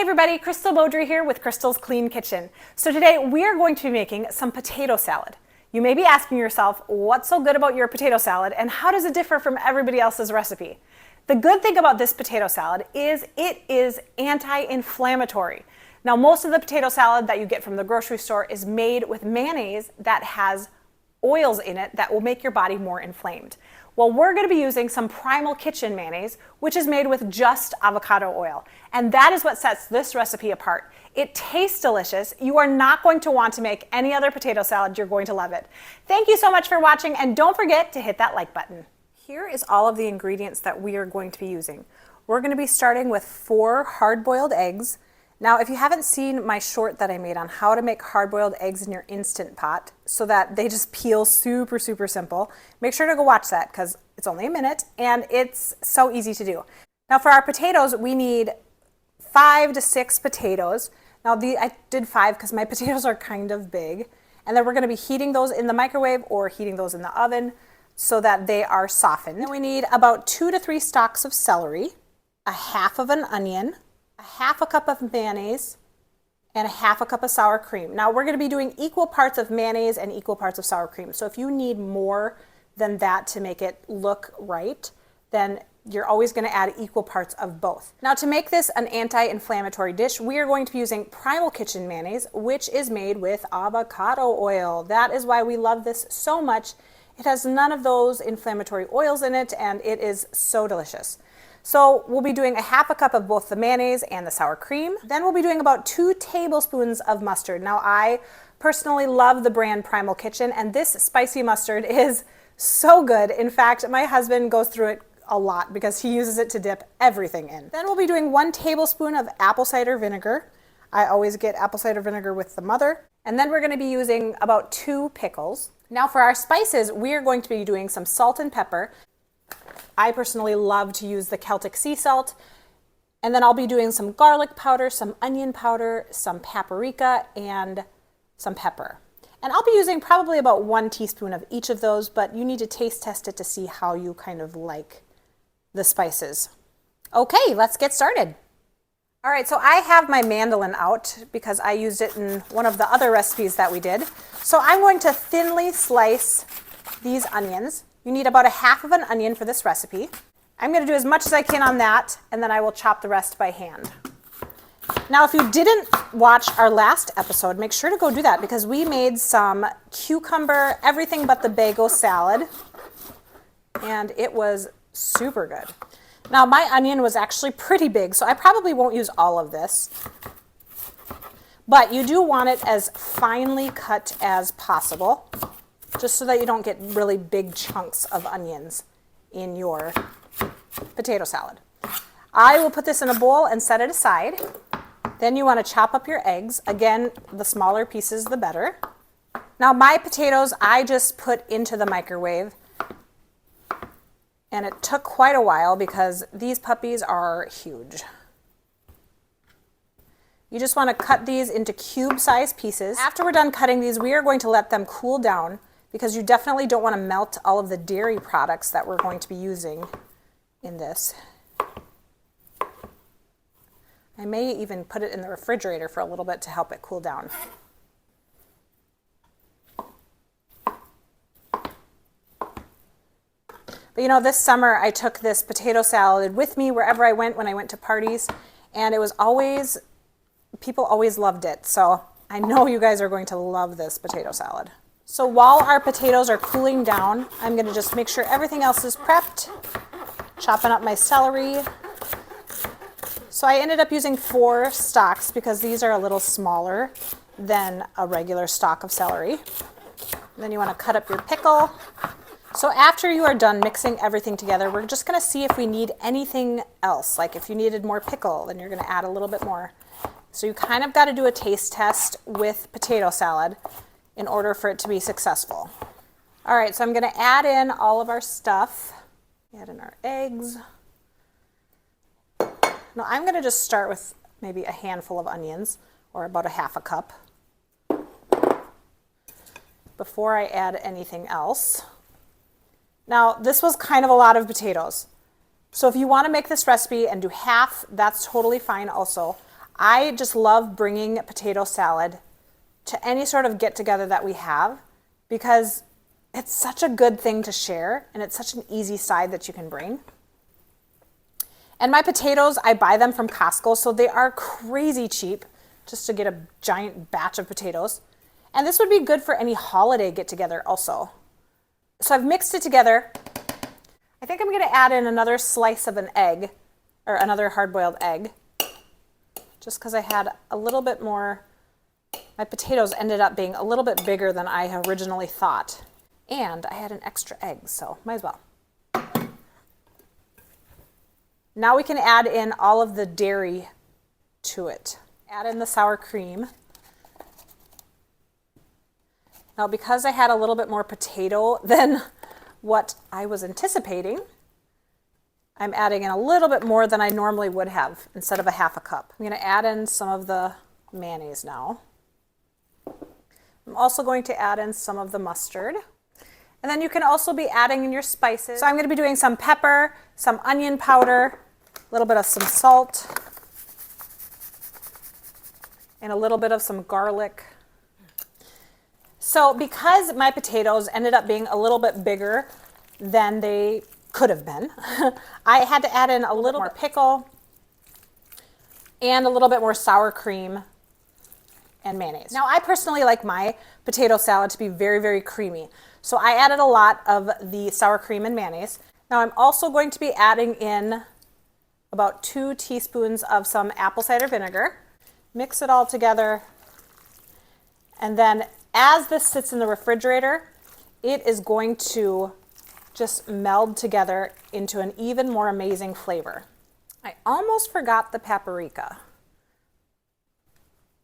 Hey everybody, Crystal Beaudry here with Crystal's Clean Kitchen. So today we are going to be making some potato salad. You may be asking yourself, what's so good about your potato salad and how does it differ from everybody else's recipe? The good thing about this potato salad is it is anti-inflammatory. Now most of the potato salad that you get from the grocery store is made with mayonnaise that has oils in it that will make your body more inflamed. Well, we're going to be using some Primal Kitchen mayonnaise, which is made with just avocado oil. And that is what sets this recipe apart. It tastes delicious. You are not going to want to make any other potato salad. You're going to love it. Thank you so much for watching, and don't forget to hit that like button. Here is all of the ingredients that we are going to be using. We're going to be starting with 4 hard-boiled eggs. Now, if you haven't seen my short that I made on how to make hard-boiled eggs in your Instant Pot so that they just peel super simple, make sure to go watch that because it's only a minute and it's so easy to do. Now for our potatoes, we need 5 to 6 potatoes. Now I did 5 because my potatoes are kind of big. And then we're going to be heating those in the microwave or heating those in the oven so that they are softened. Then we need about 2 to 3 stalks of celery, a half of an onion, a half a cup of mayonnaise, and a half a cup of sour cream. Now we're going to be doing equal parts of mayonnaise and equal parts of sour cream. So if you need more than that to make it look right, then you're always going to add equal parts of both. Now to make this an anti-inflammatory dish, we are going to be using Primal Kitchen mayonnaise, which is made with avocado oil. That is why we love this so much. It has none of those inflammatory oils in it, and it is so delicious. So we'll be doing a half a cup of both the mayonnaise and the sour cream. Then we'll be doing about 2 tablespoons of mustard. Now I personally love the brand Primal Kitchen, and this spicy mustard is so good. In fact, my husband goes through it a lot because he uses it to dip everything in. Then we'll be doing 1 tablespoon of apple cider vinegar. I always get apple cider vinegar with the mother. And then we're going to be using about 2 pickles. Now for our spices, we are going to be doing some salt and pepper. I personally love to use the Celtic sea salt. And then I'll be doing some garlic powder, some onion powder, some paprika, and some pepper. And I'll be using probably about 1 teaspoon of each of those, but you need to taste test it to see how you kind of like the spices. Okay, let's get started. All right, so I have my mandolin out because I used it in one of the other recipes that we did. So I'm going to thinly slice these onions. You need about a half of an onion for this recipe. I'm going to do as much as I can on that, and then I will chop the rest by hand. Now, if you didn't watch our last episode, make sure to go do that because we made some cucumber, everything but the bagel salad, and it was super good. Now, my onion was actually pretty big, so I probably won't use all of this, but you do want it as finely cut as possible, just so that you don't get really big chunks of onions in your potato salad. I will put this in a bowl and set it aside. Then you want to chop up your eggs. Again, the smaller pieces, the better. Now my potatoes, I just put into the microwave. And it took quite a while because these puppies are huge. You just want to cut these into cube-sized pieces. After we're done cutting these, we are going to let them cool down because you definitely don't want to melt all of the dairy products that we're going to be using in this. I may even put it in the refrigerator for a little bit to help it cool down. But you know, this summer I took this potato salad with me wherever I went when I went to parties, and it was always, people always loved it. So I know you guys are going to love this potato salad. So while our potatoes are cooling down, I'm going to just make sure everything else is prepped. Chopping up my celery. So I ended up using 4 stalks because these are a little smaller than a regular stalk of celery. And then you want to cut up your pickle. So after you are done mixing everything together, we're just going to see if we need anything else. Like if you needed more pickle, then you're going to add a little bit more. So you kind of got to do a taste test with potato salad in order for it to be successful. All right, so I'm going to add in all of our stuff. Add in our eggs. Now I'm going to just start with maybe a handful of onions, or about a half a cup, before I add anything else. Now this was kind of a lot of potatoes. So if you want to make this recipe and do half, that's totally fine also. I just love bringing potato salad to any sort of get-together that we have because it's such a good thing to share and it's such an easy side that you can bring. And my potatoes, I buy them from Costco, so they are crazy cheap just to get a giant batch of potatoes. And this would be good for any holiday get-together also. So I've mixed it together. I think I'm gonna add in another slice of an egg, or another hard-boiled egg, just because I had a little bit more. My potatoes ended up being a little bit bigger than I originally thought. And I had an extra egg, so might as well. Now we can add in all of the dairy to it. Add in the sour cream. Now because I had a little bit more potato than what I was anticipating, I'm adding in a little bit more than I normally would have instead of a half a cup. I'm going to add in some of the mayonnaise now. I'm also going to add in some of the mustard. And then you can also be adding in your spices. So I'm going to be doing some pepper, some onion powder, a little bit of some salt, and a little bit of some garlic. So because my potatoes ended up being a little bit bigger than they could have been, I had to add in a little more pickle and a little bit more sour cream and mayonnaise. Now I personally like my potato salad to be very, very creamy. So I added a lot of the sour cream and mayonnaise. Now I'm also going to be adding in about 2 teaspoons of some apple cider vinegar. Mix it all together. And then as this sits in the refrigerator, it is going to just meld together into an even more amazing flavor. I almost forgot the paprika.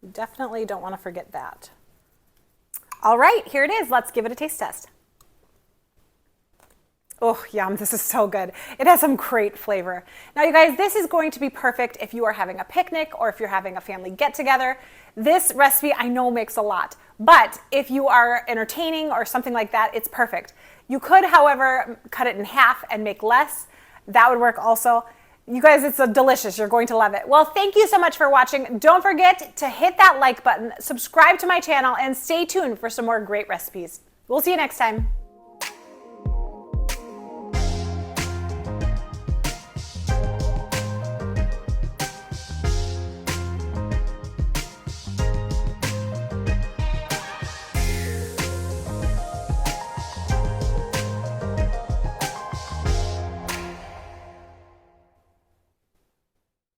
You definitely don't want to forget that. All right, here it is. Let's give it a taste test. Oh, yum, this is so good. It has some great flavor. Now, you guys, this is going to be perfect if you are having a picnic or if you're having a family get-together. This recipe I know makes a lot, but if you are entertaining or something like that, it's perfect. You could, however, cut it in half and make less. That would work also. You guys, it's delicious. You're going to love it. Well, thank you so much for watching. Don't forget to hit that like button, subscribe to my channel, and stay tuned for some more great recipes. We'll see you next time.